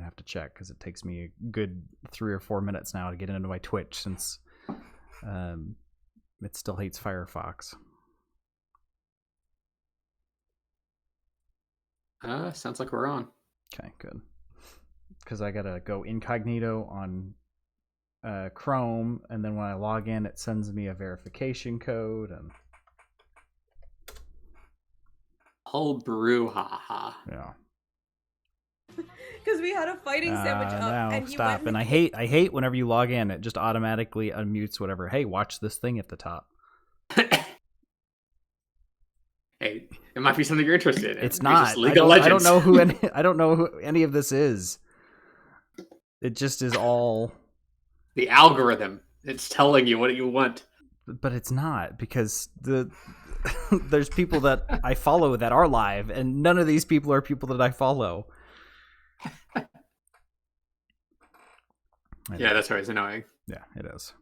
gonna have to check because it takes me a good 3 or 4 minutes now to get into my Twitch since it still hates Firefox. Sounds like we're on. Okay, good. Because I gotta go incognito on Chrome, and then when I log in, it sends me a verification code. And whole brouhaha. yeah. Because we had a fighting sandwich up, No, and stop. And I hate whenever you log in, it just automatically unmutes whatever. Hey, watch this thing at the top. Hey, it might be something you're interested in. It's not. League of Legends. I don't know who any of this is. It just is all the algorithm. It's telling you what you want. But it's not, because there's people that I follow that are live, and none of these people are people that I follow. Yeah, that's right. It's annoying. Yeah, it is.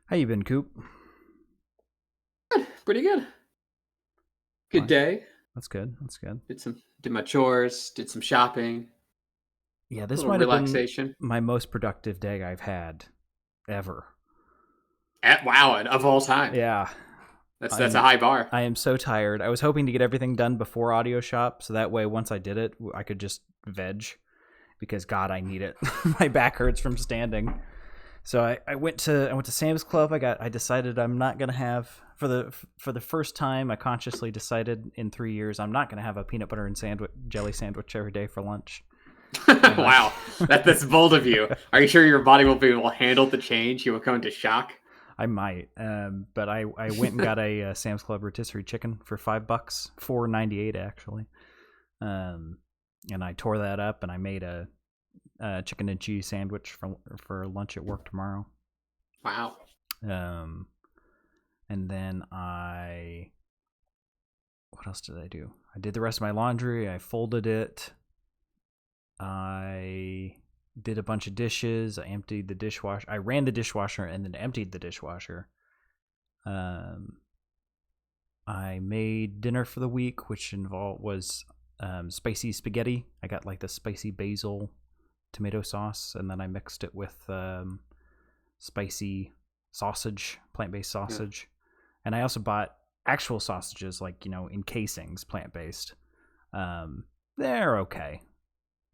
How you been, Coop? Good. Pretty good. Good day. That's good. Did my chores. Did some shopping. Yeah, this might have been my most productive day I've had ever. Wow, of all time. Yeah. That's a high bar. I am so tired. I was hoping to get everything done before Audio Shop, so that way once I did it, I could just veg. Because God, I need it. My back hurts from standing. So I went to Sam's Club. I decided I'm not gonna have for the first time. I consciously decided in 3 years I'm not gonna have a peanut butter and jelly sandwich every day for lunch. Wow, that's bold of you. Are you sure your body will be able to handle the change? You will come into shock. I might, but I went and got a Sam's Club rotisserie chicken for $5, $4.98 actually. And I tore that up, and I made a chicken and cheese sandwich for lunch at work tomorrow. Wow. And then what else did I do? I did the rest of my laundry. I folded it. I did a bunch of dishes. I emptied the dishwasher. I ran the dishwasher and then emptied the dishwasher. I made dinner for the week, which was spicy spaghetti. I got like the spicy basil tomato sauce, and then I mixed it with spicy sausage, plant-based sausage. Yeah. And I also bought actual sausages, like, in casings, plant-based. They're okay.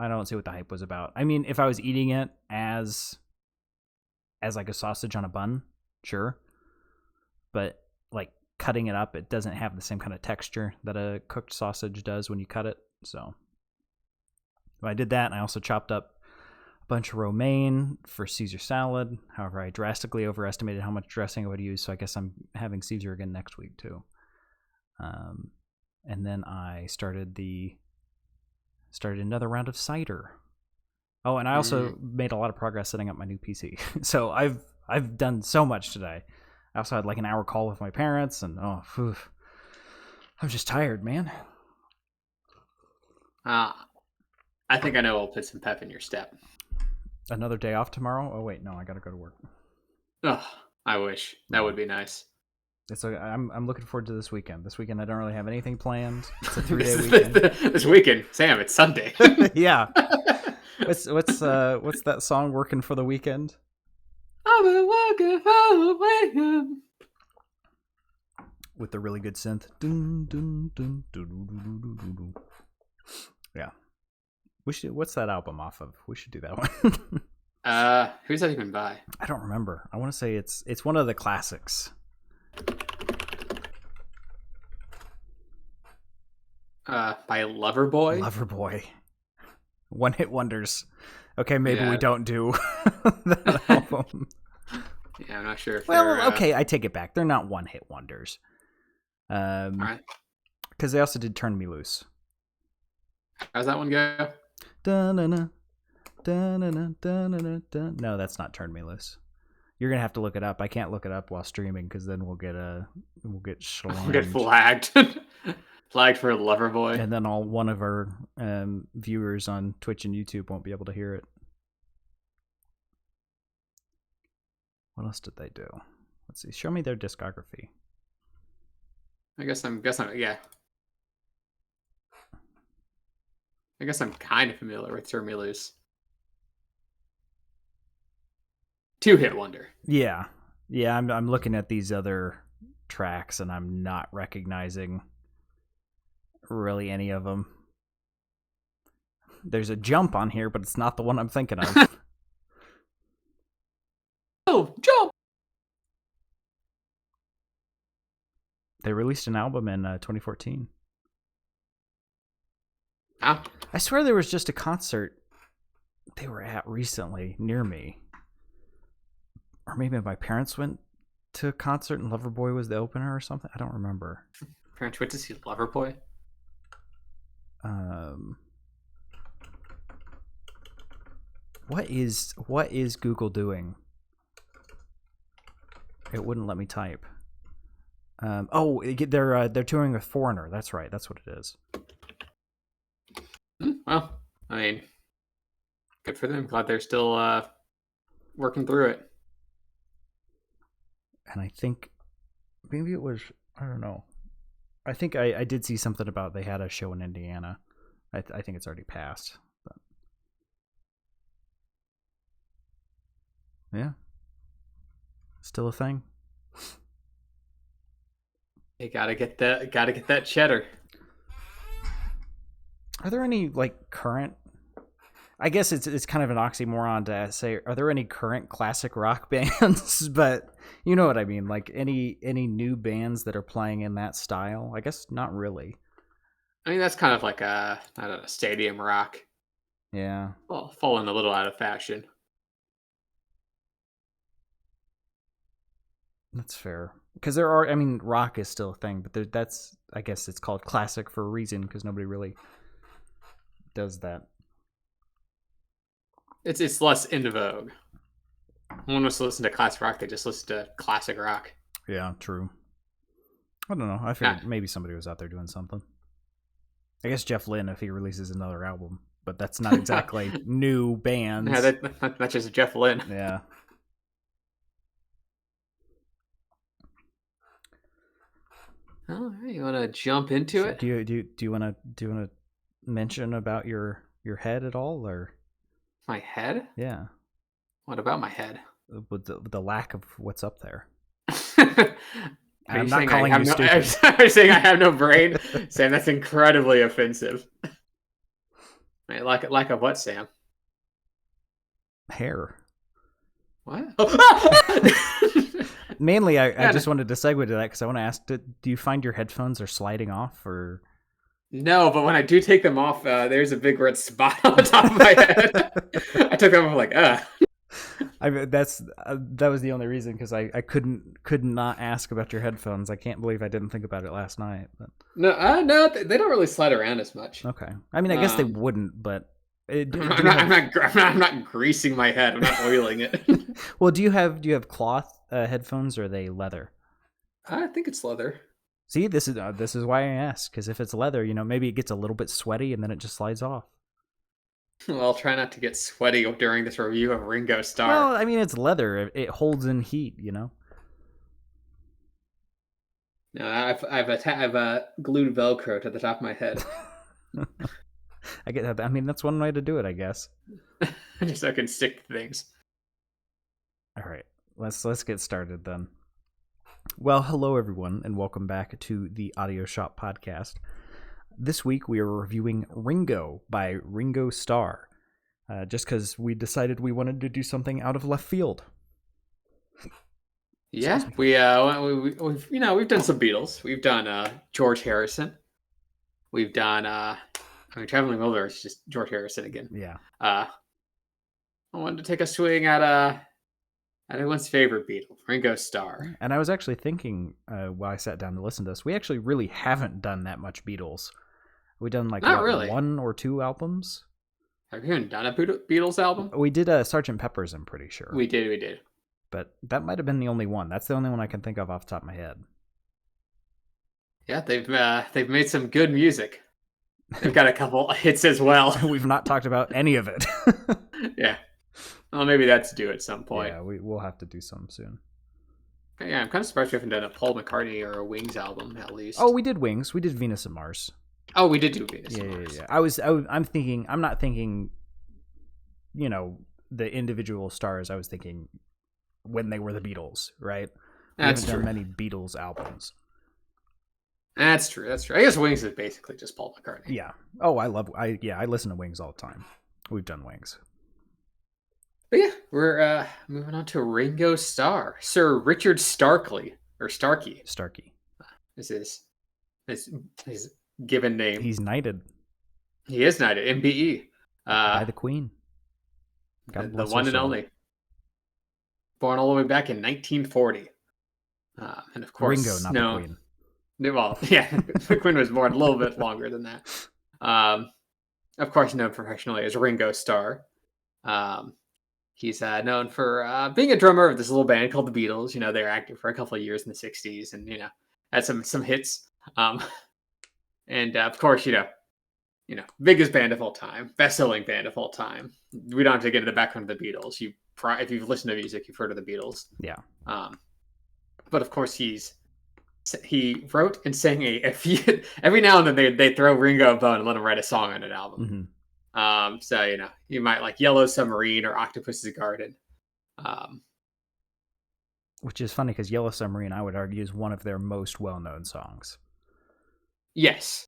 I don't see what the hype was about. I mean, if I was eating it as like a sausage on a bun, sure. But like cutting it up, it doesn't have the same kind of texture that a cooked sausage does when you cut it. So I did that, and I also chopped up a bunch of romaine for Caesar salad. However, I drastically overestimated how much dressing I would use, so I guess I'm having Caesar again next week too. And then I started another round of cider. Oh, and I also made a lot of progress setting up my new PC. So I've done so much today. I also had like an hour call with my parents, and I'm just tired, man. I think I know I'll put some pep in your step. Another day off tomorrow? Oh wait, no, I gotta go to work. Oh, I wish. That would be nice. I'm looking forward to this weekend. This weekend I don't really have anything planned. It's a 3-day weekend. This weekend, Sam, it's Sunday. Yeah. What's that song? Working for the weekend? I've been working for the weekend. With the really good synth. Dun, dun, dun, dun, dun, dun, dun, dun, dun. Yeah. What's that album off of? We should do that one. Who's that even by? I don't remember. I want to say it's one of the classics. By Loverboy? Loverboy. One Hit Wonders. Okay, maybe we don't do that album. Yeah, I'm not sure. Well, okay, I take it back. They're not one hit wonders. All right. Because they also did Turn Me Loose. How's that one go? Da-na-na, da-na-na, da-na-na, da. No, that's not Turn Me Loose. You're gonna have to look it up. I can't look it up while streaming because then we'll get slammed. We'll get flagged. Flagged for Loverboy. And then one of our viewers on Twitch and YouTube won't be able to hear it. What else did they do? Let's see. Show me their discography. I guess I'm yeah. I guess I'm kind of familiar with Turn Me Loose. Two-hit wonder. Yeah. Yeah, I'm looking at these other tracks and I'm not recognizing really any of them. There's a Jump on here, but it's not the one I'm thinking of. Oh, Jump! They released an album in 2014. Ah. I swear there was just a concert they were at recently near me. Or maybe my parents went to a concert and Loverboy was the opener or something. I don't remember. Parents went to see Loverboy? What is Google doing? It wouldn't let me type. They're touring with Foreigner. That's right. That's what it is. Well, I mean, good for them. Glad they're still working through it. And I think maybe it was, I don't know. I think I did see something about they had a show in Indiana. I think it's already passed. But yeah. Still a thing. You gotta get that cheddar. Are there any like current? I guess it's kind of an oxymoron to say. Are there any current classic rock bands? But you know what I mean. Like any new bands that are playing in that style? I guess not really. I mean, that's kind of like I don't know, stadium rock. Yeah. Well, falling a little out of fashion. That's fair. Because there are, I mean, rock is still a thing, but that's, I guess it's called classic for a reason because nobody really does that. It's less in vogue. No one wants to listen to classic rock; they just listen to classic rock. Yeah, true. I don't know. I figured maybe somebody was out there doing something. I guess Jeff Lynne if he releases another album, but that's not exactly new bands. Yeah, that's just Jeff Lynne. Yeah. All right, you want to jump into it? Do you want to mention about your head at all, or my head? Yeah. What about my head? With the lack of what's up there. I'm not calling you stupid. I'm saying I have no brain. Sam, that's incredibly offensive. Wait, lack of what, Sam? Hair. What? Mainly, I just wanted to segue to that because I want to ask: do you find your headphones are sliding off, or? No, but when I do take them off, there's a big red spot on the top of my head. I took them off like, that was the only reason because I could not ask about your headphones. I can't believe I didn't think about it last night. But. No, they don't really slide around as much. Okay, I mean, I guess they wouldn't, but I'm not greasing my head. I'm not oiling it. Well, do you have cloth headphones or are they leather? I think it's leather. See, this is why I asked because if it's leather, maybe it gets a little bit sweaty and then it just slides off. Well, I'll try not to get sweaty during this review of Ringo Starr. Well, I mean, it's leather; it holds in heat, No, I've glued Velcro to the top of my head. I get that. I mean, that's one way to do it, I guess. Just so I can stick to things. All right, let's get started then. Well, hello everyone, and welcome back to the Audio Shop podcast. This week we are reviewing Ringo by Ringo Starr, just because we decided we wanted to do something out of left field. Yeah, we've done some Beatles. We've done George Harrison. We've done Traveling Wilburys is just George Harrison again. Yeah. I wanted to take a swing at everyone's favorite Beatle, Ringo Starr. And I was actually thinking while I sat down to listen to this, we actually really haven't done that much Beatles. We've done really 1 or 2 albums. Have you even done a Beatles album? We did a Sgt. Pepper's, I'm pretty sure. We did. But that might have been the only one. That's the only one I can think of off the top of my head. Yeah, they've made some good music. They've got a couple hits as well. We've not talked about any of it. Yeah. Well, maybe that's due at some point. Yeah, we'll have to do some soon. Yeah, I'm kind of surprised we haven't done a Paul McCartney or a Wings album, at least. Oh, we did Wings. We did Venus and Mars. Oh, we did do Venus Yeah, and Mars. yeah. I'm not thinking, the individual stars. I was thinking when they were the Beatles, right? We haven't done many Beatles albums. That's true. I guess Wings is basically just Paul McCartney. Yeah. Oh, I listen to Wings all the time. We've done Wings. But yeah, we're moving on to Ringo Starr. Sir Richard Starkey. Is his given name. He's knighted. He is knighted, MBE. By the Queen. God bless the one and only. Born all the way back in 1940. And of course, Ringo, not the Queen. Well, yeah, the Queen was born a little bit longer than that. Of course, known professionally as Ringo Starr. He's known for being a drummer of this little band called the Beatles. They were active for a couple of years in the 60s and, had some hits. And of course, biggest band of all time, best-selling band of all time. We don't have to get into the background of the Beatles. If you've listened to music, you've heard of the Beatles. Yeah. But of course, he wrote and sang a few. Every now and then they throw Ringo a bone and let him write a song on an album. Mm-hmm. So you might like Yellow Submarine or Octopus's Garden. Which is funny because Yellow Submarine, I would argue, is one of their most well-known songs. Yes.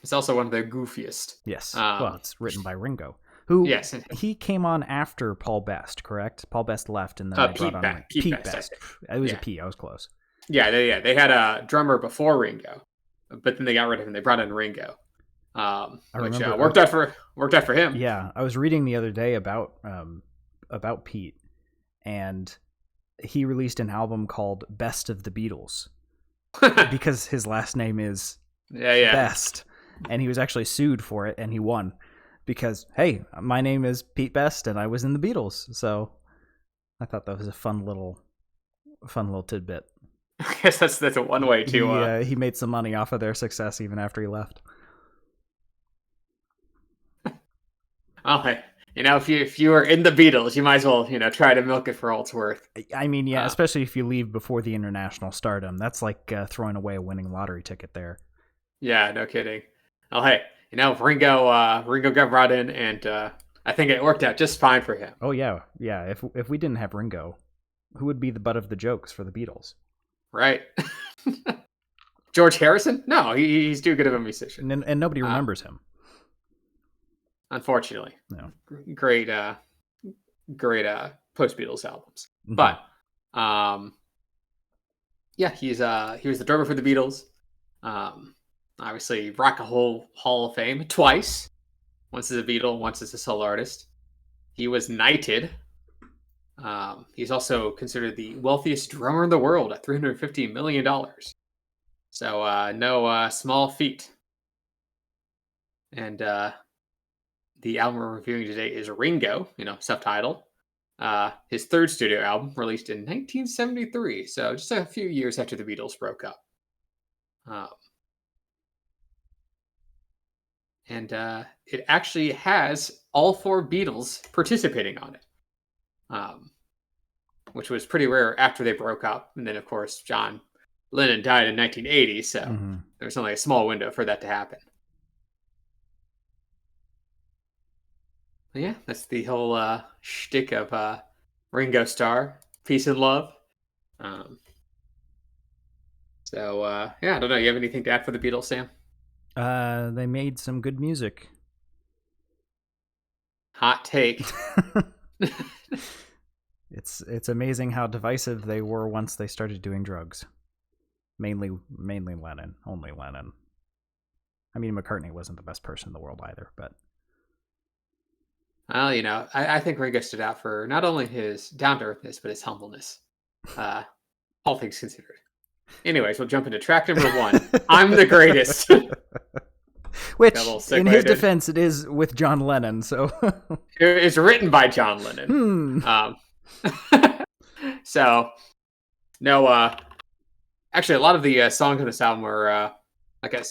It's also one of their goofiest. Yes. Well, it's written by Ringo, who he came on after Paul Best, correct? Paul Best left, and then Pete Best. It was a P. I was close. Yeah. They had a drummer before Ringo, but then they got rid of him. They brought in Ringo, which worked out for him. Yeah, I was reading the other day about Pete, and he released an album called Best of the Beatles because his last name is Best, and he was actually sued for it, and he won because, hey, my name is Pete Best, and I was in the Beatles, so I thought that was a fun little tidbit. I guess that's a one way to. He made some money off of their success even after he left. Oh, if you were in the Beatles, you might as well try to milk it for all it's worth. I mean, yeah, especially if you leave before the international stardom. That's like throwing away a winning lottery ticket there. Yeah, no kidding. Oh, hey, Ringo got brought in, and I think it worked out just fine for him. Oh yeah. If we didn't have Ringo, who would be the butt of the jokes for the Beatles? Right. George Harrison? No, he's too good of a musician, and nobody remembers him. Unfortunately, no. Great post Beatles albums, Mm-hmm. but he was the drummer for the Beatles. Obviously, Rock and Roll Hall of Fame twice. Once as a Beatle, once as a solo artist. He was knighted. He's also considered the wealthiest drummer in the world at $350 million. So no small feat. And the album we're reviewing today is Ringo, subtitle. His third studio album, released in 1973, so just a few years after the Beatles broke up. And it actually has all four Beatles participating on it, which was pretty rare after they broke up. And then, of course, John Lennon died in 1980, so there was only a small window for that to happen. But yeah, that's the whole shtick of Ringo Starr, peace and love. So I don't know. You have anything to add for the Beatles, Sam? They made some good music. Hot take. It's amazing how divisive they were once they started doing drugs. Mainly Lennon, only Lennon. I mean, McCartney wasn't the best person in the world either, but. Well, I think Ringo stood out for not only his down-to-earthness, but his humbleness. All things considered. Anyways, we'll jump into track number 1. I'm the greatest. Which, in his defense, it is with John Lennon, so... It's written by John Lennon. So, no, actually, a lot of the songs on this album were,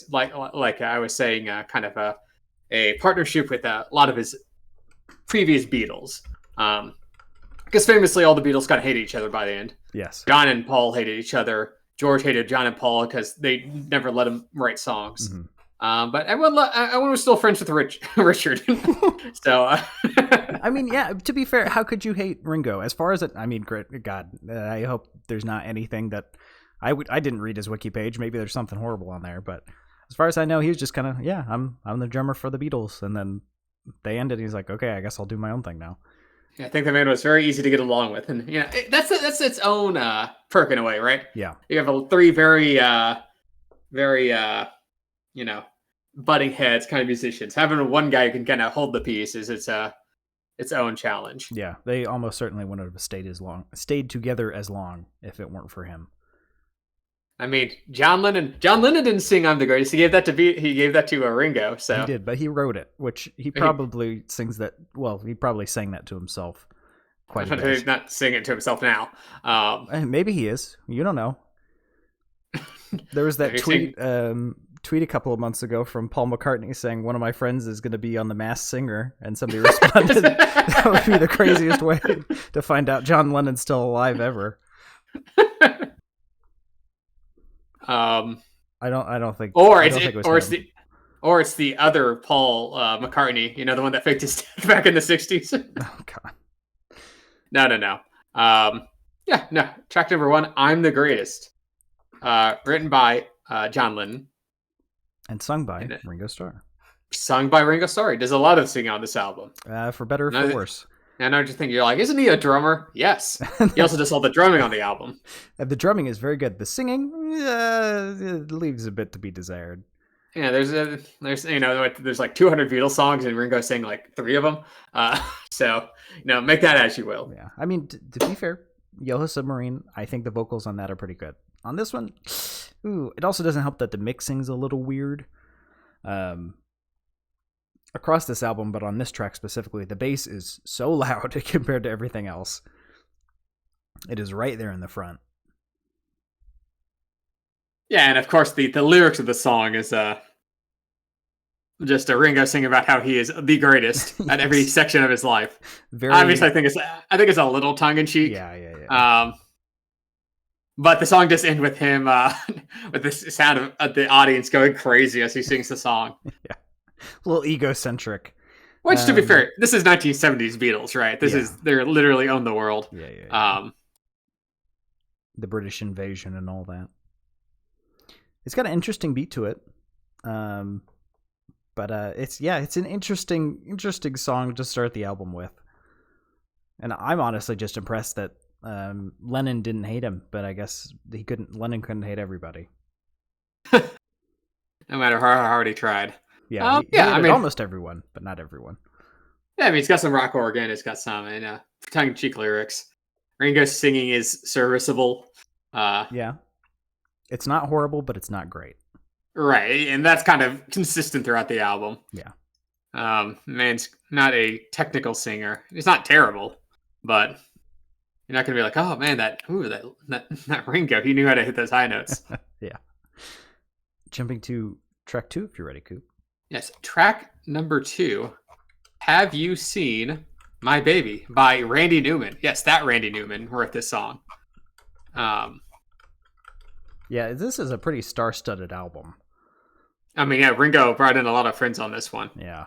like I was saying, kind of a partnership with a lot of his previous Beatles. Because famously, all the Beatles kind of hated each other by the end. Yes. John and Paul hated each other. George hated John and Paul because they never let him write songs. Mm-hmm. But everyone was still friends with Richard. So, I mean, yeah. To be fair, how could you hate Ringo? As far as great God, I hope there's not anything that I didn't read his wiki page. Maybe there's something horrible on there, but as far as I know, he was just kind of I'm the drummer for the Beatles, and then they ended. He's like, okay, I guess I'll do my own thing now. Yeah, I think the man was very easy to get along with, and that's its own perk in a way, right? Yeah, you have three very butting heads kind of musicians. Having one guy who can kind of hold the piece is its own challenge. Yeah, they almost certainly wouldn't have stayed together as long if it weren't for him. I mean, John Lennon didn't sing "I'm the Greatest." He gave that to Ringo. So he did, but he wrote it, which he probably sings that. Well, he probably sang that to himself. Quite a bit. He's not singing it to himself now. Maybe he is. You don't know. There was that tweet a couple of months ago from Paul McCartney saying one of my friends is going to be on The Masked Singer, and somebody responded, "That would be the craziest way to find out John Lennon's still alive ever." I don't think. It's the other Paul McCartney. The one that faked his death back in the '60s. Oh God. No. Track number 1, "I'm the Greatest," written by John Lennon and sung by Ringo Starr. Sung by Ringo Starr. He does a lot of singing on this album. For better or for worse. And I just think you're like, isn't he a drummer? Yes. He also does all the drumming on the album. The drumming is very good. The singing, it leaves a bit to be desired. Yeah, there's like 200 Beatles songs, and Ringo sang like 3 of them. So make that as you will. Yeah, I mean, to be fair, Yellow Submarine, I think the vocals on that are pretty good. On this one, it also doesn't help that the mixing's a little weird. Across this album, but on this track specifically, the bass is so loud compared to everything else. It is right there in the front. Yeah, and of course the lyrics of the song is just a Ringo singing about how he is the greatest at every section of his life. Obviously, I think it's a little tongue in cheek. Yeah. But the song does end with him with the sound of the audience going crazy as he sings the song. Yeah. A little egocentric. Which, to be fair, this is 1970s Beatles, right? They're literally own the world. Yeah. The British invasion and all that. It's got an interesting beat to it. But it's an interesting song to start the album with. And I'm honestly just impressed that Lennon didn't hate him, but I guess Lennon couldn't hate everybody. No matter how hard he tried. Yeah, I mean, almost everyone, but not everyone. Yeah, I mean, it's got some rock organ, it's got some tongue-in-cheek lyrics. Ringo's singing is serviceable. Yeah. It's not horrible, but it's not great. Right, and that's kind of consistent throughout the album. Yeah. Man's not a technical singer. He's not terrible, but you're not going to be like, oh man, that Ringo, he knew how to hit those high notes. Yeah. Jumping to track 2, if you're ready, Coop. Yes, track number 2, "Have You Seen My Baby" by Randy Newman. Yes, that Randy Newman wrote this song. Yeah, this is a pretty star-studded album. I mean, yeah, Ringo brought in a lot of friends on this one. Yeah.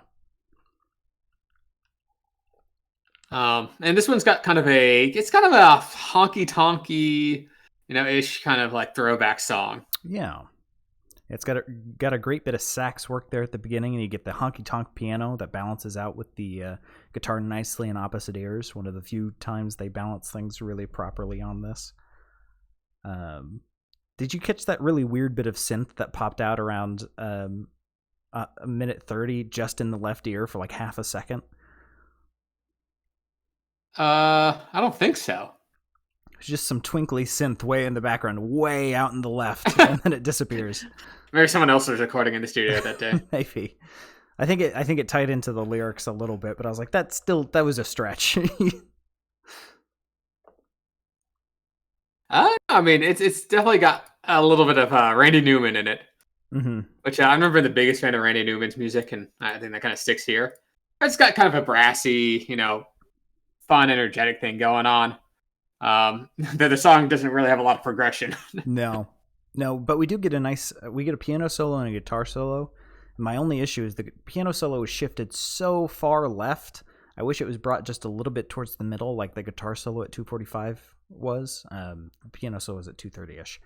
And this one's got kind of a honky-tonky, ish kind of like throwback song. Yeah. It's got a great bit of sax work there at the beginning, and you get the honky-tonk piano that balances out with the guitar nicely in opposite ears. One of the few times they balance things really properly on this. Did you catch that really weird bit of synth that popped out around a minute 30 just in the left ear for like half a second? I don't think so. It's just some twinkly synth way in the background, way out in the left, and then it disappears. Maybe someone else was recording in the studio that day. Maybe. I think it tied into the lyrics a little bit, but I was like, that was a stretch. I mean, it's definitely got a little bit of Randy Newman in it, which I've never been the biggest fan of Randy Newman's music, and I think that kind of sticks here. It's got kind of a brassy, fun, energetic thing going on. The song doesn't really have a lot of progression. No, but we do get we get a piano solo and a guitar solo, My only issue is the piano solo is shifted so far left. I wish it was brought just a little bit towards the middle, like the guitar solo at 2:45 was. The piano solo is at 2:30ish.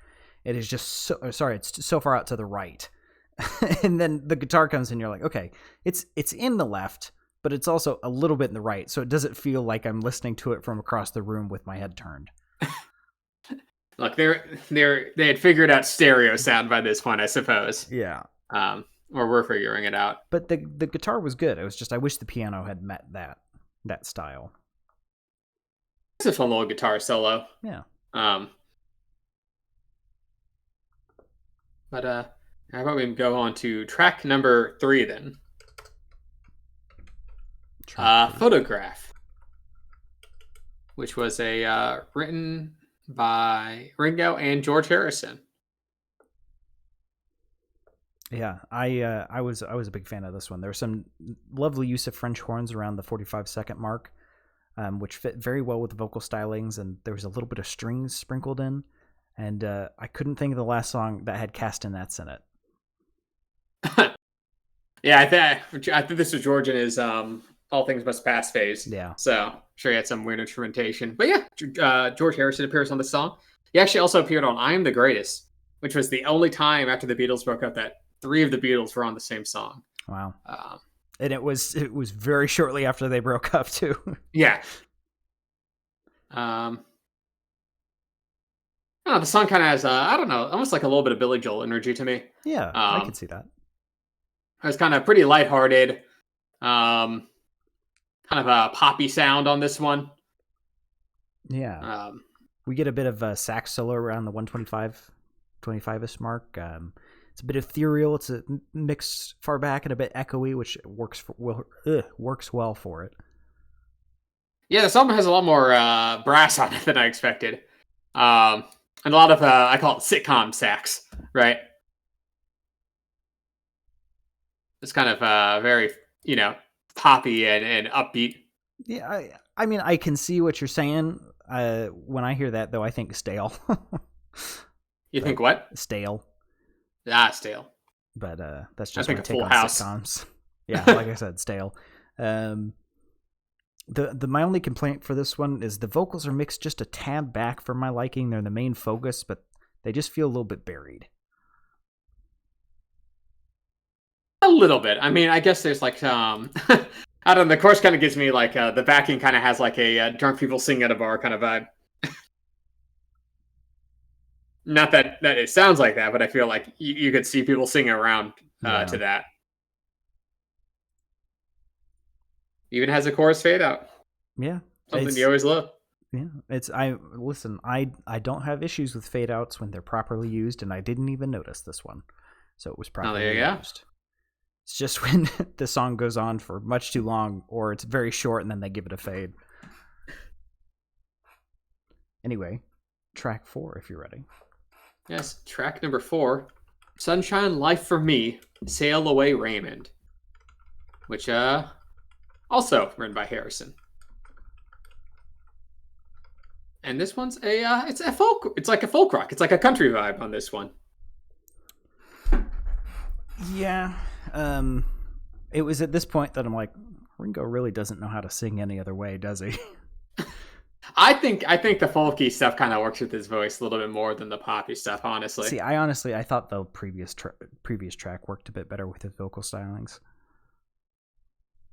It is just it's so far out to the right. And then the guitar comes in, you're like, okay, it's in the left, but it's also a little bit in the right, so it doesn't feel like I'm listening to it from across the room with my head turned. Look, they had figured out stereo sound by this point, I suppose. Yeah. Or we're figuring it out. But the guitar was good. It was just I wish the piano had met that style. It's a fun little guitar solo. Yeah. But how about we go on to track number 3 then? Photograph, which was written by Ringo and George Harrison. Yeah, I was a big fan of this one. There was some lovely use of French horns around the 45-second mark, which fit very well with the vocal stylings, and there was a little bit of strings sprinkled in. And I couldn't think of the last song that had castanets in it. Yeah, I think this was George in his All Things Must Pass phase. Yeah. So I'm sure he had some weird instrumentation. But yeah, George Harrison appears on the song. He actually also appeared on I Am the Greatest, which was the only time after the Beatles broke up that 3 of the Beatles were on the same song. Wow. And it was very shortly after they broke up too. Yeah. The song kind of has, I don't know, almost like a little bit of Billy Joel energy to me. Yeah, I could see that. It was kind of pretty lighthearted, kind of a poppy sound on this one. Yeah. We get a bit of a sax solo around the 125-ish mark. It's a bit ethereal. It's a mix far back and a bit echoey, which works well for it. Yeah, this album has a lot more brass on it than I expected. And a lot of, I call it sitcom sax, right? It's kind of very, poppy and upbeat. Yeah, I mean, I can see what you're saying. When I hear that, though, I think stale. You think what? Stale. Stale. But that's just I my think take on House. sitcoms. Yeah, like I said, stale. My only complaint for this one is the vocals are mixed just a tad back for my liking. They're the main focus, but they just feel a little bit buried. A little bit. I mean, I guess there's like I don't know. The chorus kind of gives me like the backing kind of has like a drunk people singing at a bar kind of vibe. Not that it sounds like that, but I feel like you could see people singing around to that. Even has a chorus fade out. Yeah, something you always love. Yeah, I don't have issues with fade outs when they're properly used, and I didn't even notice this one, so it was properly used. It's just when the song goes on for much too long, or it's very short, and then they give it a fade. Anyway, track 4, if you're ready. Yes, track number 4, Sunshine Life for Me, Sail Away Raymond, which also written by Harrison. And this one's it's like a folk rock. It's like a country vibe on this one. Yeah. It was at this point that I'm like, Ringo really doesn't know how to sing any other way, does he? I think the folky stuff kind of works with his voice a little bit more than the poppy stuff, honestly. See, I thought the previous track worked a bit better with his vocal stylings.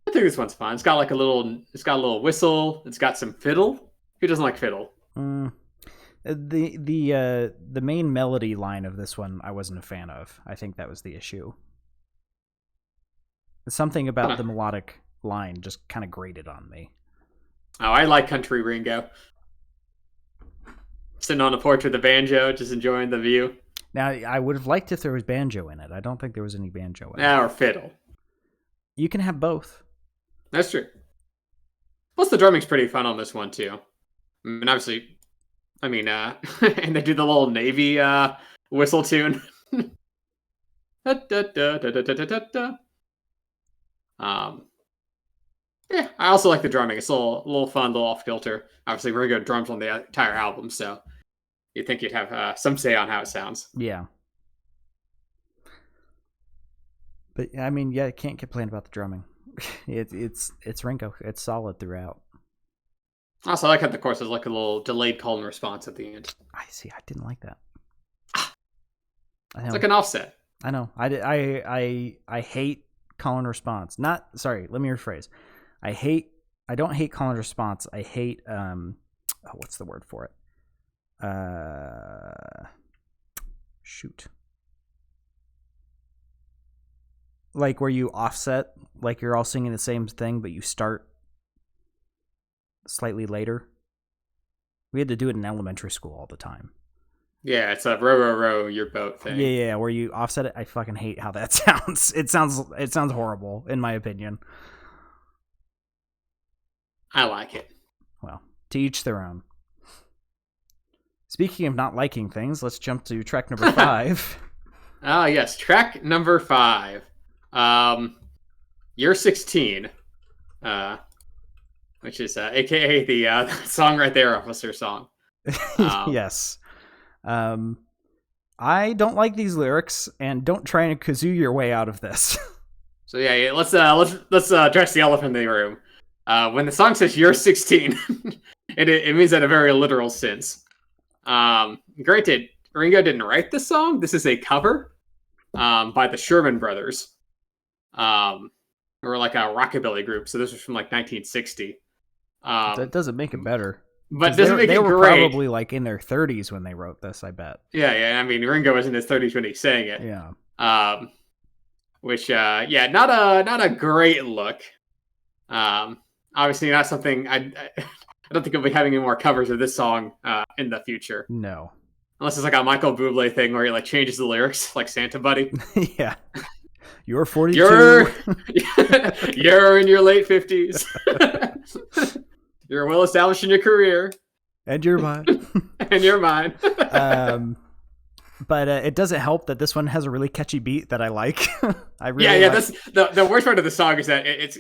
I think this one's fun. It's got a little whistle. It's got some fiddle. Who doesn't like fiddle? The main melody line of this one I wasn't a fan of. I think that was the issue. Something about the melodic line just kind of grated on me. Oh, I like country Ringo. Sitting on a porch with a banjo, just enjoying the view. Now, I would have liked if there was banjo in it. I don't think there was any banjo in it. Or fiddle. You can have both. That's true. Plus, the drumming's pretty fun on this one, too. I mean, obviously, and they do the little Navy whistle tune. Yeah, I also like the drumming. It's a little fun, a little off-kilter. Obviously, Ringo drums on the entire album, so you'd think you'd have some say on how it sounds. Yeah. But I mean, yeah, I can't complain about the drumming. It's Ringo. It's solid throughout. Also, I like how the chorus is like a little delayed call and response at the end. I see. I didn't like that. It's like an offset. I know. I hate call and response. Not sorry. Let me rephrase. I don't hate call and response. I hate what's the word for it? Shoot. Like where you offset, like you're all singing the same thing, but you start slightly later. We had to do it in elementary school all the time. Yeah, it's a row, row, row your boat thing. Yeah, where you offset it. I fucking hate how that sounds. It sounds horrible, in my opinion. I like it. Well, to each their own. Speaking of not liking things, let's jump to track number 5. Yes, track number 5. You're 16, which is aka the song right there, Officer Song. Yes. I don't like these lyrics, and don't try and kazoo your way out of this. So yeah, let's address the elephant in the room. When the song says "you're 16," it means in a very literal sense. Granted, Ringo didn't write this song. This is a cover by the Sherman Brothers, who were like a rockabilly group. So this was from like 1960. That doesn't make it better. But doesn't make it great. They were probably like in their 30s when they wrote this, I bet. Yeah. I mean, Ringo was in his 30s when he's saying it. Yeah. Which, not a great look. Obviously, not something I don't think we'll be having any more covers of this song in the future. No. Unless it's like a Michael Bublé thing where he like changes the lyrics, like Santa Buddy. Yeah. You're 42. You're in your late 50s. You're well established in your career. And you're mine. And you're mine. But it doesn't help that this one has a really catchy beat that I like. I really yeah. That's the worst part of the song is that it's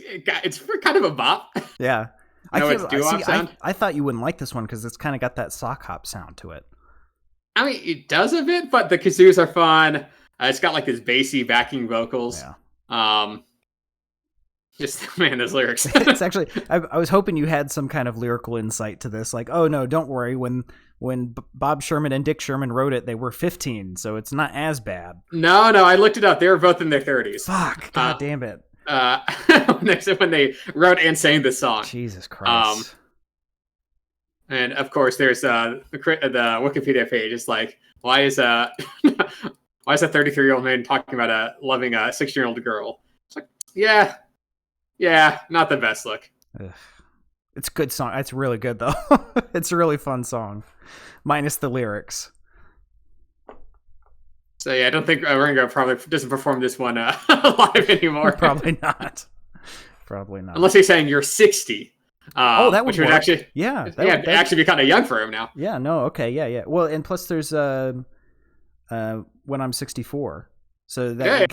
kind of a bop. Yeah. Sound. I thought you wouldn't like this one because it's kind of got that sock hop sound to it. I mean, it does a bit, but the kazoos are fun. It's got like this bassy backing vocals. Yeah. Just man, those lyrics. It's actually I was hoping you had some kind of lyrical insight to this. Like, oh no, don't worry. When Bob Sherman and Dick Sherman wrote it, they were 15, so it's not as bad. No, I looked it up. They were both in their 30s. Fuck, god damn it. When they wrote and sang this song. Jesus Christ. And of course, there's the Wikipedia page. It's like, why is a 33-year-old man talking about loving a 16-year-old girl? It's like, yeah, not the best look. Ugh. It's a good song. It's really good though. It's a really fun song, minus the lyrics. So yeah, I don't think Ringo probably doesn't perform this one live anymore. Probably not. Unless he's saying you're 60. That would work. Actually, that'd actually be kind of young for him now. Yeah, no, okay, yeah. Well, and plus there's when I'm 64, so that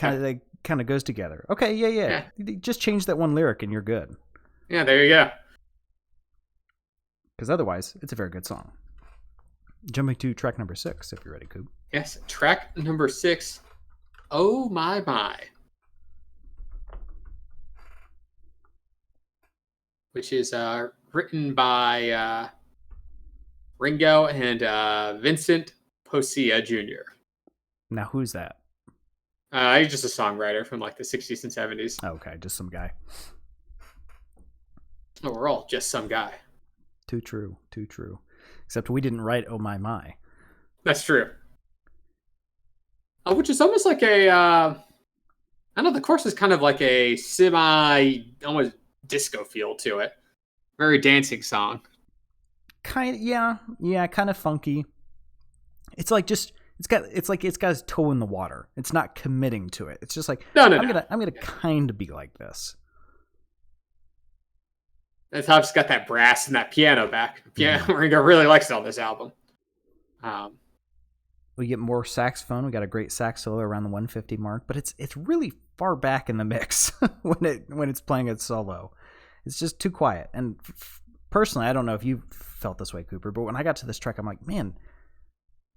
kind of goes together. Okay, yeah. Just change that one lyric and you're good. Yeah, there you go. Because otherwise, it's a very good song. Jumping to track number 6, if you're ready, Coop. Yes, track number 6. Oh my. Which is written by Ringo and Vincent Posea Jr. Now, who's that? He's just a songwriter from like the 60s and 70s. Okay, just some guy. Oh, we're all just some guy. Too true. Except we didn't write Oh My. That's true. Which is almost like I know the chorus is kind of like a almost disco feel to it. Very dancing song. Kind of funky. It's like it's got its toe in the water. It's not committing to it. It's just like I'm gonna kind of be like this. That's how it's got that brass and that piano back. Ringo really likes it on this album. We get more saxophone. We got a great sax solo around the 150 mark, but it's really far back in the mix when it's playing its solo. It's just too quiet. And personally, I don't know if you felt this way, Cooper, but when I got to this track, I'm like, man,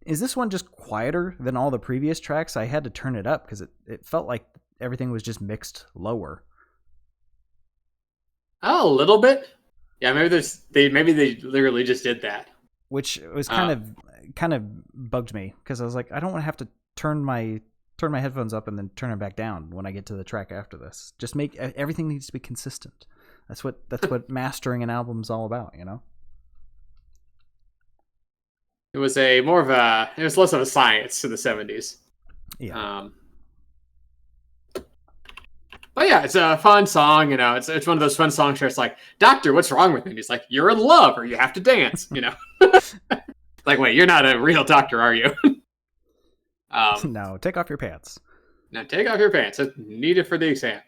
is this one just quieter than all the previous tracks? I had to turn it up because it felt like everything was just mixed lower. Oh, a little bit. Yeah, maybe they literally just did that. Which was kind of bugged me because I was like, I don't want to have to turn my headphones up and then turn them back down when I get to the track after this. Just make everything needs to be consistent. That's what mastering an album's all about, you know. It was it was less of a science to the 70s. Yeah. But yeah, it's a fun song, you know. It's one of those fun songs where it's like, Doctor, what's wrong with me? And he's like, you're in love, or you have to dance, you know. Like, wait, you're not a real doctor, are you? No, take off your pants. Now take off your pants. It's needed for the exam.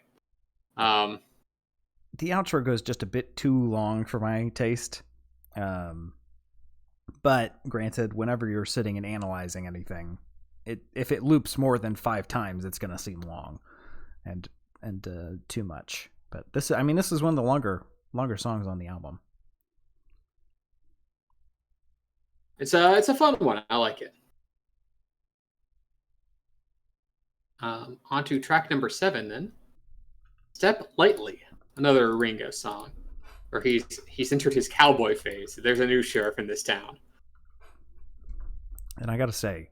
The outro goes just a bit too long for my taste. But granted, whenever you're sitting and analyzing anything, if it loops more than 5 times, it's going to seem long and too much. But this is one of the longer songs on the album. It's a fun one. I like it. On to track number 7 then. Step Lightly, another Ringo song, where he's entered his cowboy phase. There's a new sheriff in this town. And I gotta say,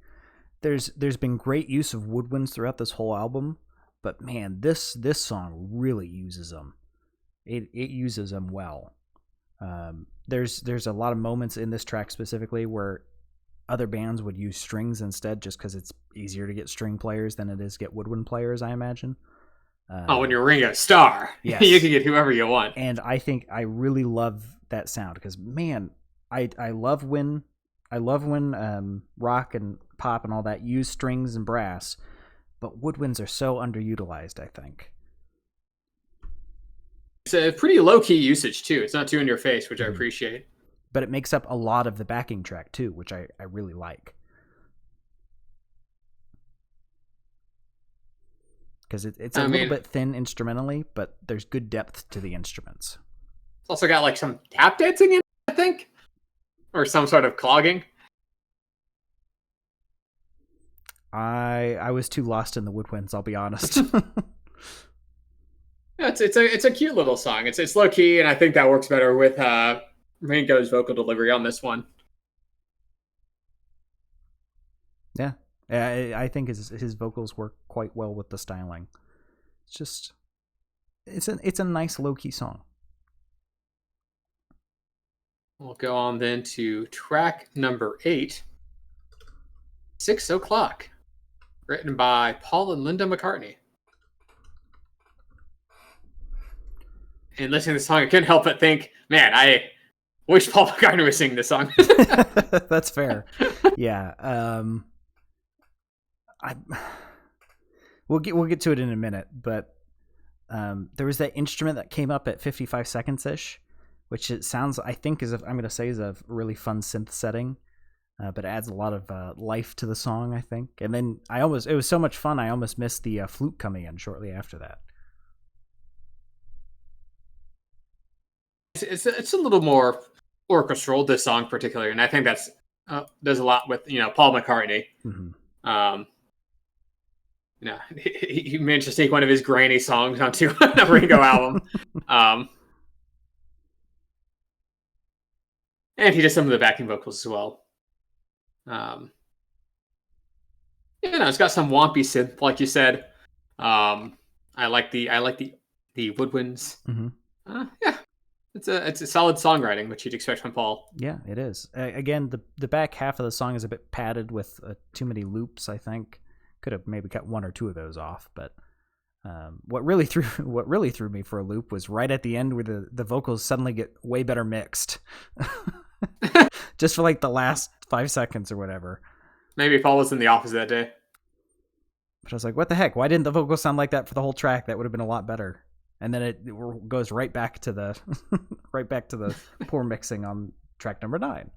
there's been great use of woodwinds throughout this whole album, but man, this song really uses them. It uses them well. There's a lot of moments in this track specifically where other bands would use strings instead, just because it's easier to get string players than it is to get woodwind players, I imagine. When you're Ringo Starr, yes. You can get whoever you want. And I think I really love that sound because, man, I love when rock and pop and all that use strings and brass, but woodwinds are so underutilized, I think. It's a pretty low-key usage, too. It's not too in your face, which I appreciate. But it makes up a lot of the backing track, too, which I really like. Because it's a little bit thin instrumentally, but there's good depth to the instruments. It's also got like some tap dancing in it, I think, or some sort of clogging. I was too lost in the woodwinds, I'll be honest. Yeah, it's a cute little song. It's low key, and I think that works better with Ringo's vocal delivery on this one. Yeah. I think his vocals work quite well with the styling. It's a nice low key song. We'll go on then to track number 8, 6 O'Clock, written by Paul and Linda McCartney. And listening to the song, I couldn't help but think, man, I wish Paul McCartney was singing this song. That's fair. Yeah. We'll get to it in a minute, but there was that instrument that came up at 55 seconds ish, which it sounds, I think, is a really fun synth setting, but it adds a lot of life to the song, I think. And then it was so much fun, I almost missed the flute coming in shortly after that. It's a little more orchestral, this song particularly, and I think that's does a lot with Paul McCartney. Mm-hmm. He managed to sneak one of his granny songs onto the Ringo album. And he does some of the backing vocals as well. It's got some wompy synth, like you said. I like the woodwinds. Mm-hmm. It's a solid songwriting, which you'd expect from Paul. Yeah, it is. Again, the back half of the song is a bit padded with too many loops, I think. Could have maybe cut 1 or 2 of those off, but what really threw me for a loop was right at the end where the vocals suddenly get way better mixed. Just for like the last 5 seconds or whatever. Maybe Paul was in the office that day. But I was like, what the heck? Why didn't the vocals sound like that for the whole track? That would have been a lot better. And then it goes right back to the poor mixing on track number 9.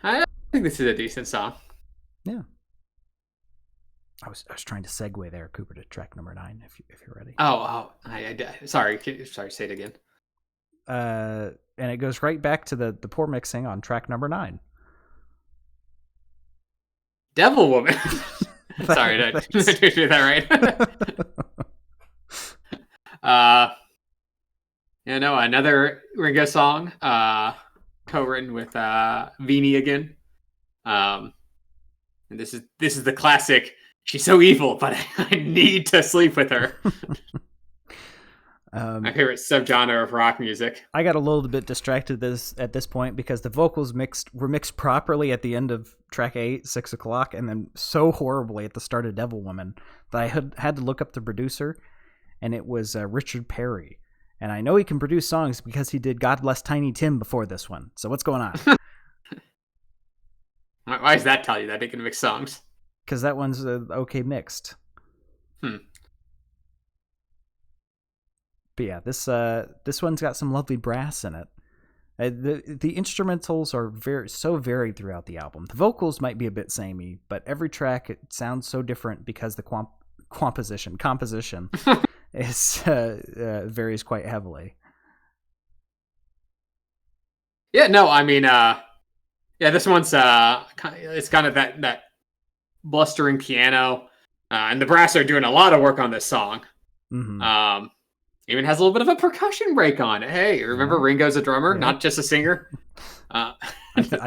I think this is a decent song. Yeah. I was trying to segue there, Cooper, to track number 9, if you're ready. Sorry, say it again. And it goes right back to the poor mixing on track number 9. Devil Woman. Sorry, did I do that right? Another Ringo song, co-written with Vini again. And this is the classic. She's so evil, but I need to sleep with her. My favorite subgenre of rock music. I got a little bit distracted at this point because the vocals were mixed properly at the end of track 8, 6 o'clock, and then so horribly at the start of Devil Woman that I had to look up the producer, and it was Richard Perry. And I know he can produce songs because he did God Bless Tiny Tim before this one. So what's going on? Why does that tell you that they can mix songs? Because that one's okay mixed. But yeah, this one's got some lovely brass in it. The instrumentals are so varied throughout the album. The vocals might be a bit samey, but every track it sounds so different because the composition is varies quite heavily. Yeah, no, I mean, this one's it's kind of that blustering piano, and the brass are doing a lot of work on this song. Mm-hmm. Even has a little bit of a percussion break on it. Hey, remember Ringo's a drummer, not just a singer? I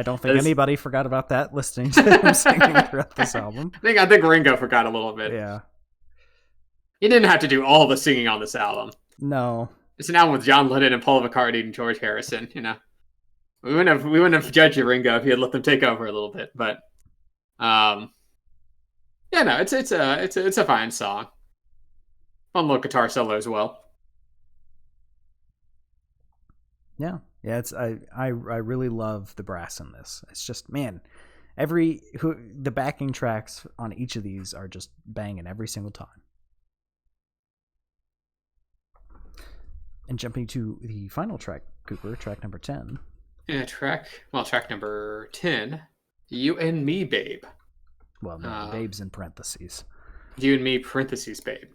don't think anybody forgot about that listening to him singing throughout this album. I think Ringo forgot a little bit. Yeah. He didn't have to do all the singing on this album. No. It's an album with John Lennon and Paul McCartney and George Harrison, you know. We wouldn't have judged you, Ringo, if you had let them take over a little bit, but it's a fine song. Fun little guitar solo as well. Yeah, I really love the brass in this. It's just, man, the backing tracks on each of these are just banging every single time. And jumping to the final track, Cooper, track number 10. Yeah, track number 10, You and Me, Babe. Well, no, babe's in parentheses. You and Me, parentheses, babe.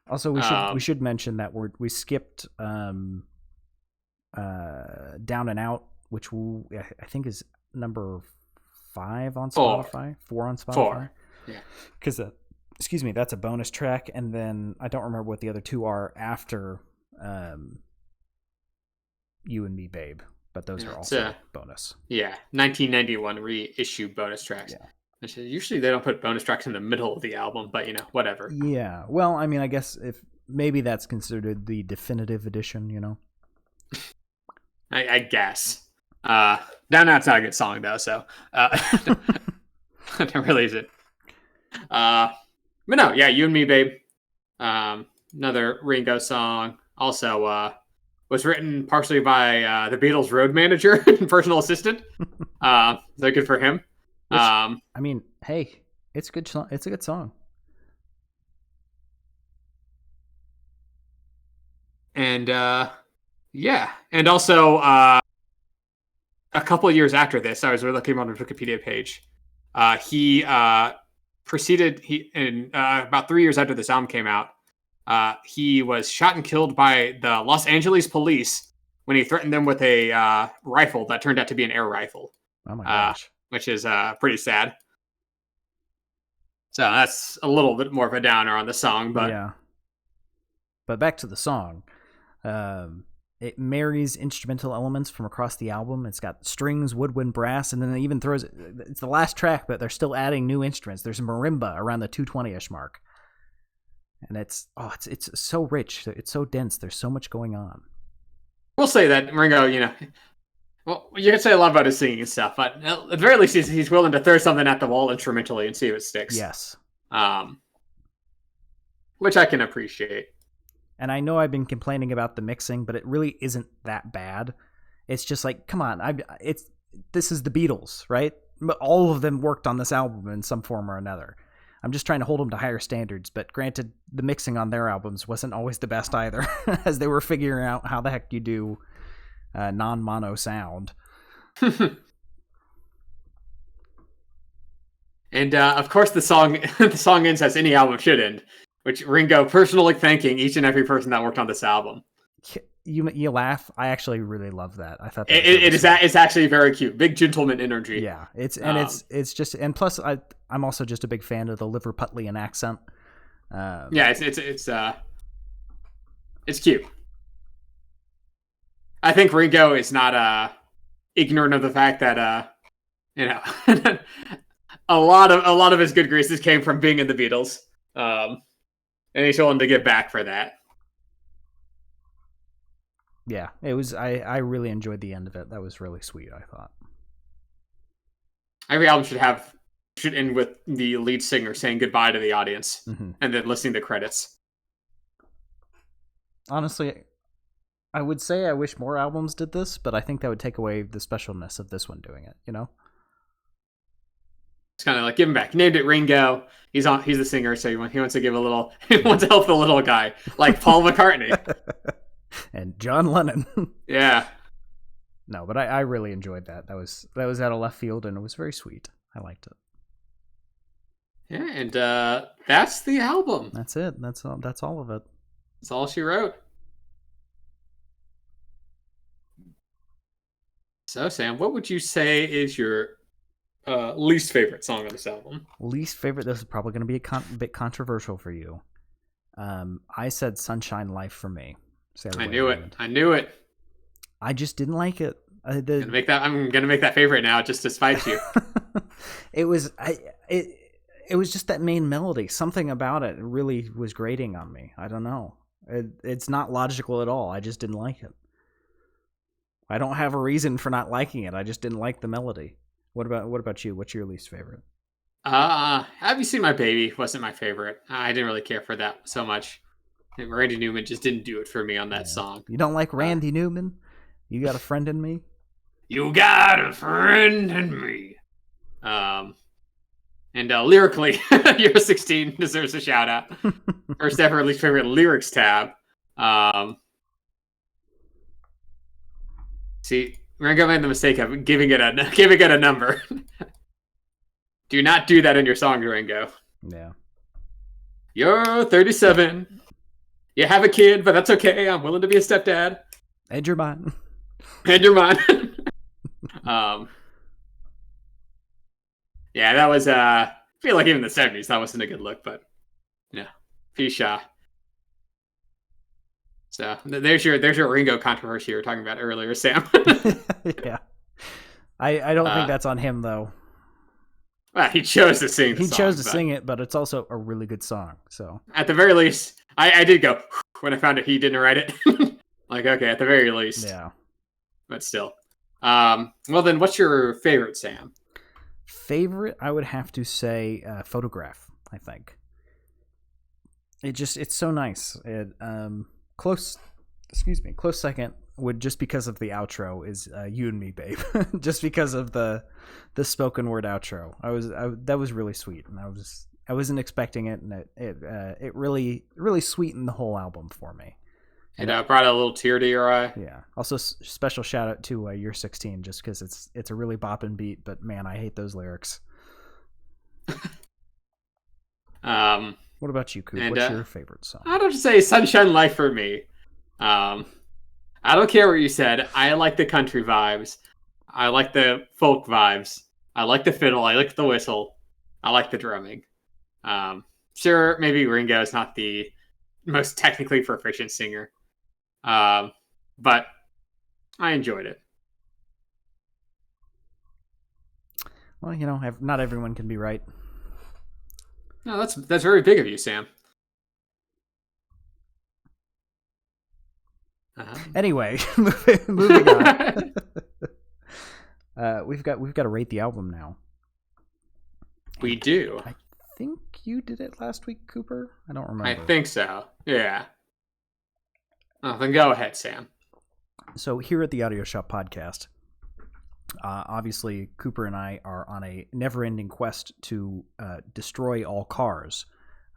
Also, we should mention that we skipped Down and Out, which I think is number 5 on Spotify. 4 on Spotify. 4. Yeah. Because that's a bonus track, and then I don't remember what the other 2 are after You and Me, Babe, but those are also bonus. Yeah, 1991 reissue bonus tracks. Yeah. Usually they don't put bonus tracks in the middle of the album, but whatever. Yeah. Well, I mean, I guess if maybe that's considered the definitive edition, I guess. Down and Out's not a good song though, so that really isn't. But no, yeah, You and Me, Babe. Another Ringo song. Also, was written partially by the Beatles' road manager and personal assistant. So good for him. Which, I mean, hey, it's a good song. It's a good song. And and also a couple of years after this, I was looking on the Wikipedia page. He proceeded. About 3 years after this album came out, he was shot and killed by the Los Angeles police when he threatened them with a rifle that turned out to be an air rifle. Oh my gosh. Which is pretty sad. So that's a little bit more of a downer on the song, but yeah. But back to the song. It marries instrumental elements from across the album. It's got strings, woodwind, brass, and then it even throws it's the last track, but they're still adding new instruments. There's a marimba around the 220-ish mark. And it's so rich. It's so dense. There's so much going on. We'll say that Ringo, well, you can say a lot about his singing and stuff, but at the very least, he's willing to throw something at the wall instrumentally and see if it sticks. Yes. Which I can appreciate. And I know I've been complaining about the mixing, but it really isn't that bad. It's just like, come on, this is the Beatles, right? But all of them worked on this album in some form or another. I'm just trying to hold them to higher standards, but granted, the mixing on their albums wasn't always the best either, as they were figuring out how the heck you do non-mono sound. And of course, the song ends as any album should end, which Ringo personally thanking each and every person that worked on this album. you laugh. I actually really love that. I thought that it's actually very cute. Big gentleman energy. Yeah, it's just, and plus I'm also just a big fan of the Liverpudlian accent. Yeah, it's cute. I think Ringo is not ignorant of the fact that a lot of his good graces came from being in the Beatles, and he's willing to give back for that. Yeah, it was. I really enjoyed the end of it. That was really sweet, I thought. Every album should end with the lead singer saying goodbye to the audience, and then listening to credits. Honestly, I would say I wish more albums did this, but I think that would take away the specialness of this one doing it, you know? It's kind of like, give him back. He named it Ringo. He's the singer, so he wants to give a little, he wants to help the little guy, like Paul McCartney. And John Lennon. Yeah. No, but I really enjoyed that. That was out of left field, and it was very sweet. I liked it. Yeah, and that's the album. That's it. That's all of it. That's all she wrote. So, Sam, what would you say is your least favorite song on this album? Least favorite? This is probably going to be a bit controversial for you. I said Sunshine Life for me. I knew it. I just didn't like it. I'm gonna make that favorite now, just to spite you. It was just that main melody. Something about it really was grating on me. I don't know. It's not logical at all. I just didn't like it. I don't have a reason for not liking it. I just didn't like the melody. What about you? What's your least favorite? Have You Seen My Baby wasn't my favorite. I didn't really care for that so much. Randy Newman just didn't do it for me on that song. You don't like Randy Newman? You got a friend in me? You got a friend in me. And lyrically, Year 16 deserves a shout out. First ever least favorite lyrics tab. See, Ringo made the mistake of giving it a number. Do not do that in your song, Ringo. Yeah. You're 37. You have a kid, but that's okay. I'm willing to be a stepdad. And you're mine. And you're mine. Yeah, that was I feel like even in the 70s that wasn't a good look, but yeah. Fisha. So there's your Ringo controversy you were talking about earlier, Sam. Yeah. I don't think that's on him though. Well, he chose to sing the song. He chose to sing it, but it's also a really good song. So at the very least, I did go when I found out he didn't write it. Like, okay, at the very least. Yeah. But still. Well then, what's your favorite, Sam? Favorite, I would have to say Photograph, I think. It's so nice. Close second would, just because of the outro, is You and Me, Babe. Just because of the spoken word outro. That was really sweet, and I wasn't expecting it, and it really sweetened the whole album for me. It brought a little tear to your eye. Yeah. Also, special shout out to Year 16, just because it's a really bopping beat, but man, I hate those lyrics. What about you, Coop? What's your favorite song? I'd have to say Sunshine Life for me. I don't care what you said. I like the country vibes. I like the folk vibes. I like the fiddle. I like the whistle. I like the drumming. Sure, maybe Ringo is not the most technically proficient singer. But I enjoyed it. Well, not everyone can be right. No, that's very big of you, Sam. Anyway, moving on. We've got to rate the album now. We do. I think you did it last week, Cooper. I don't remember. I think so. Yeah. Oh, then go ahead, Sam. So here at the Audio Shop Podcast, obviously Cooper and I are on a never-ending quest to destroy all cars,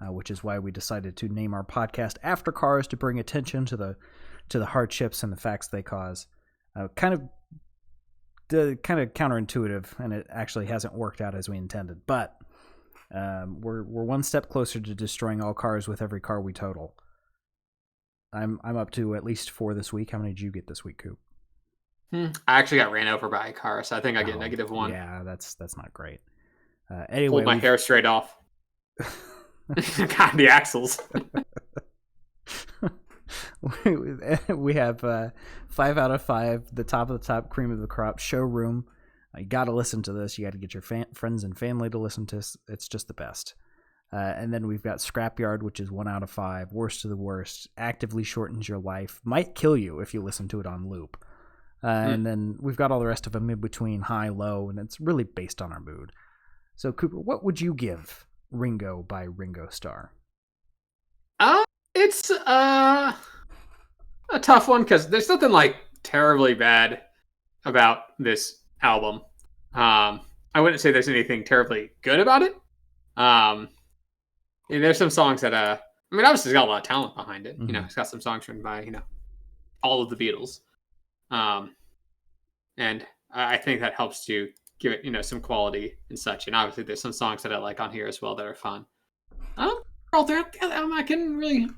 which is why we decided to name our podcast after cars, to bring attention to the hardships and the facts they cause. Kind of counterintuitive, and it actually hasn't worked out as we intended. But we're one step closer to destroying all cars with every car we total. I'm up to at least 4 this week. How many did you get this week, Coop? I actually got ran over by a car, so I think I get -1. Yeah, that's not great. Anyway, pulled my hair straight off. God, the axles. We have 5 out of 5, the top of the top, cream of the crop, Showroom. You got to listen to this. You got to get your friends and family to listen to this. It's just the best. And then we've got Scrapyard, which is 1 out of 5, Worst of the Worst, actively shortens your life, might kill you if you listen to it on loop. And then we've got all the rest of them in between, high, low, and it's really based on our mood. So, Cooper, what would you give Ringo by Ringo Starr? It's a tough one because there's nothing like terribly bad about this album. I wouldn't say there's anything terribly good about it. And there's some songs that I mean, obviously it's got a lot of talent behind it. Mm-hmm. It's got some songs written by all of the Beatles. And I think that helps to give it some quality and such. And obviously there's some songs that I like on here as well that are fun. I can really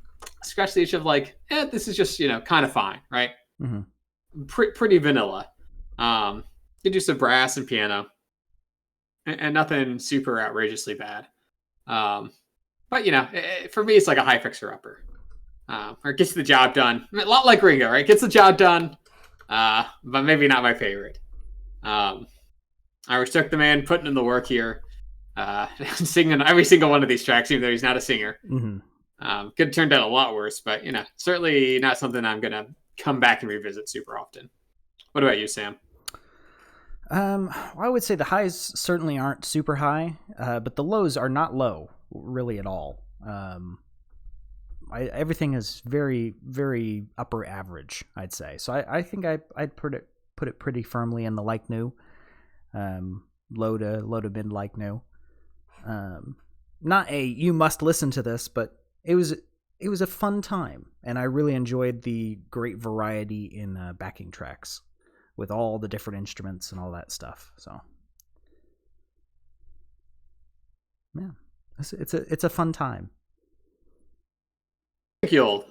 scratch the itch of this is just kind of fine, right? Mm-hmm. Pretty vanilla. You do some brass and piano, and nothing super outrageously bad. But for me, it's like a high fixer upper, or gets the job done. A lot like Ringo, right? Gets the job done, but maybe not my favorite. I respect the man putting in the work here. Singing every single one of these tracks, even though he's not a singer. Mm-hmm. Could have turned out a lot worse, but certainly not something I'm gonna come back and revisit super often. What about you, Sam? I would say the highs certainly aren't super high, but the lows are not low really at all. Everything is very, very upper average, I'd say. So I think I'd put it pretty firmly in the like new, low to mid like new. Not you must listen to this, but it was a fun time, and I really enjoyed the great variety in backing tracks with all the different instruments and all that stuff. So yeah, it's a fun time. I think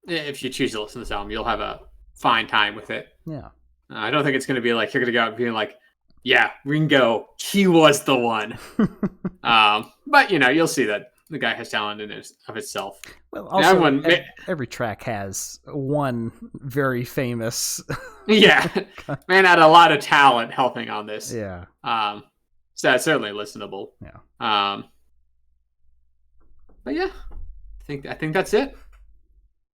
if you choose to listen to this album, you'll have a fine time with it. Yeah. I don't think it's going to be like you're going to go out being like, yeah, Ringo, he was the one. But you'll see that the guy has talent of itself. Well, also, every track has one very famous. Yeah, man had a lot of talent helping on this. Yeah. So that's certainly listenable. Yeah. But yeah, I think that's it.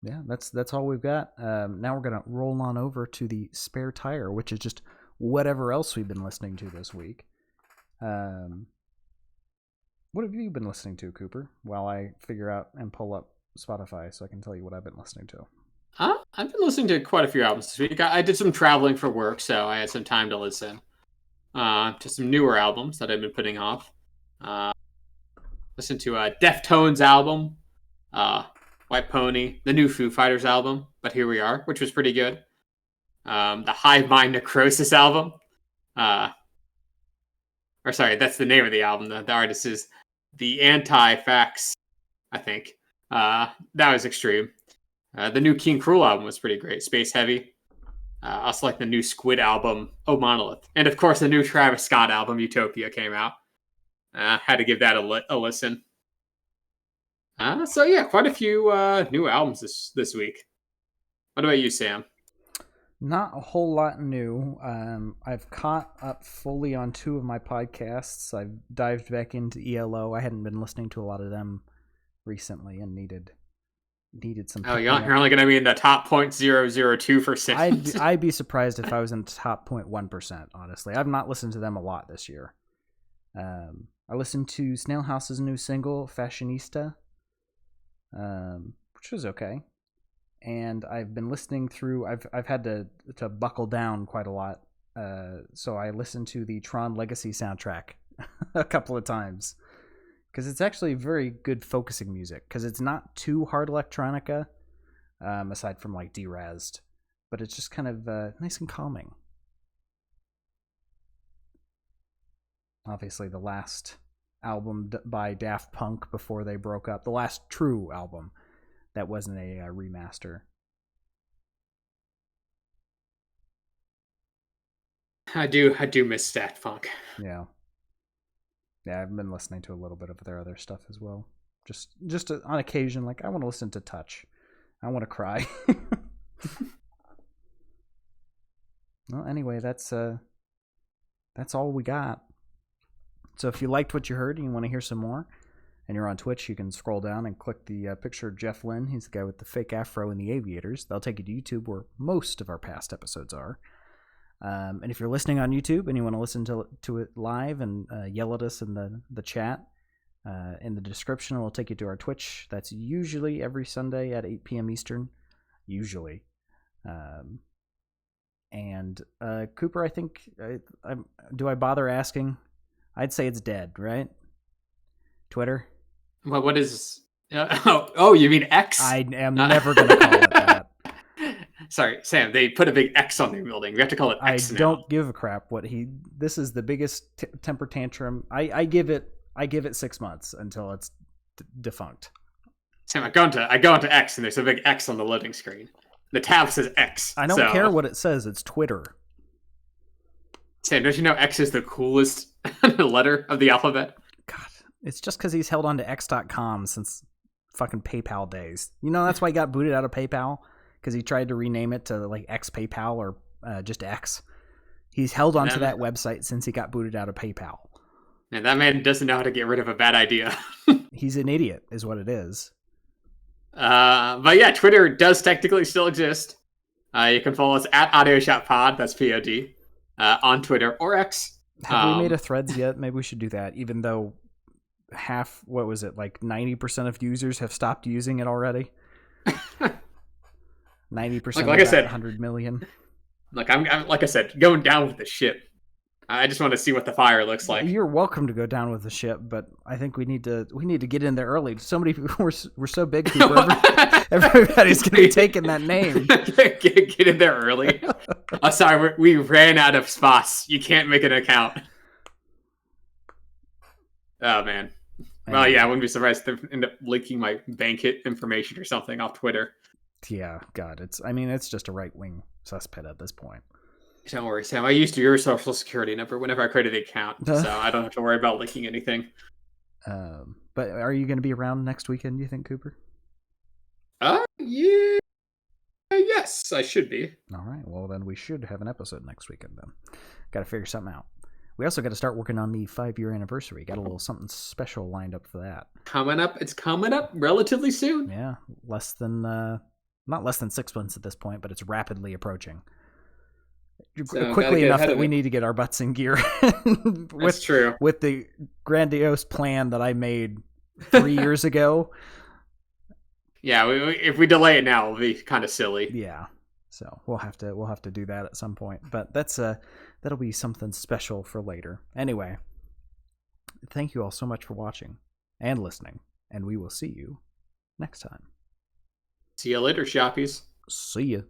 Yeah, that's all we've got. Now we're gonna roll on over to the spare tire, which is just whatever else we've been listening to this week. What have you been listening to, Cooper? While I figure out and pull up Spotify so I can tell you what I've been listening to. I've been listening to quite a few albums this week. I did some traveling for work, so I had some time to listen to some newer albums that I've been putting off. Listened to a Deftones album, White Pony, the new Foo Fighters album, But Here We Are, which was pretty good. The Hive Mind Necrosis album. Or sorry, that's the name of the album. The artist is The Anti-Fax, I think. That was extreme. The new King Cruel album was pretty great. Space Heavy. I also like the new Squid album, Oh Monolith. And of course, the new Travis Scott album, Utopia, came out. Had to give that a listen. So yeah, quite a few new albums this week. What about you, Sam? Not a whole lot new. I've caught up fully on 2 of my podcasts. I've dived back into ELO. I hadn't been listening to a lot of them recently and needed some. Oh, you're only going to be in the top 0.002%. I'd be surprised if I was in the top 0.1%, honestly. I've not listened to them a lot this year. I listened to Snail House's new single, Fashionista, which was okay. And I've been listening through. I've had to buckle down quite a lot. So I listened to the Tron Legacy soundtrack a couple of times because it's actually very good focusing music. Because it's not too hard electronica, aside from like Derazed, but it's just kind of nice and calming. Obviously, the last album by Daft Punk before they broke up, the last true album that wasn't a remaster, I do miss Stat Funk. Yeah. Yeah, I've been listening to a little bit of their other stuff as well. Just on occasion, like I want to listen to Touch. I want to cry. Well, anyway, that's all we got. So if you liked what you heard and you want to hear some more, and you're on Twitch, you can scroll down and click the picture of Jeff Lynne. He's the guy with the fake afro and the aviators. They'll take you to YouTube, where most of our past episodes are. And if you're listening on YouTube and you want to listen to it live and yell at us in the chat, in the description, we'll take you to our Twitch. That's usually every Sunday at 8 p.m. Eastern. Usually. And Cooper, I think, do I bother asking? I'd say it's dead, right? Twitter? Well, what is... oh, you mean X? I am never going to call it that. Sorry, Sam, they put a big X on their building. We have to call it X now. I don't give a crap this is the biggest temper tantrum. I give it 6 months until it's defunct. Sam, I go into X and there's a big X on the loading screen. The tab says X. I don't care what it says. It's Twitter. Sam, don't you know X is the coolest letter of the alphabet? God, it's just because he's held on to X.com since fucking PayPal days. You know, that's why he got booted out of PayPal, because he tried to rename it to like X PayPal or just X. He's held onto that website since he got booted out of PayPal. And that man doesn't know how to get rid of a bad idea. He's an idiot, is what it is. But yeah, Twitter does technically still exist. You can follow us at AudioShotPod, that's POD, on Twitter or X. Have we made a Threads yet? Maybe we should do that, even though 90% of users have stopped using it already. 90%, like I said, 100 million. Look, I'm like I said, going down with the ship. I just want to see what the fire looks like. You're welcome to go down with the ship, but I think we need to get in there early. So many people, we're so big, everybody's going to be taking that name. Get in there early. Oh, sorry, we ran out of spots. You can't make an account. Oh man. Well, yeah, I wouldn't be surprised if they end up leaking my bank hit information or something off Twitter. Yeah, God, it's just a right-wing cesspit at this point. Don't worry, Sam. I used your social security number whenever I created the account, so I don't have to worry about leaking anything. But are you going to be around next weekend, do you think, Cooper? Yeah. Yes, I should be. All right, well, then we should have an episode next weekend, then. Got to figure something out. We also got to start working on the 5-year anniversary. Got a little something special lined up for that. It's coming up relatively soon. Yeah, not less than 6 months at this point, but it's rapidly approaching. So quickly enough that we need to get our butts in gear. That's true. With the grandiose plan that I made 3 years ago. Yeah, if we delay it now, it'll be kind of silly. Yeah, so we'll have to do that at some point. But that'll be something special for later. Anyway, thank you all so much for watching and listening, and we will see you next time. See you later, shoppies. See ya.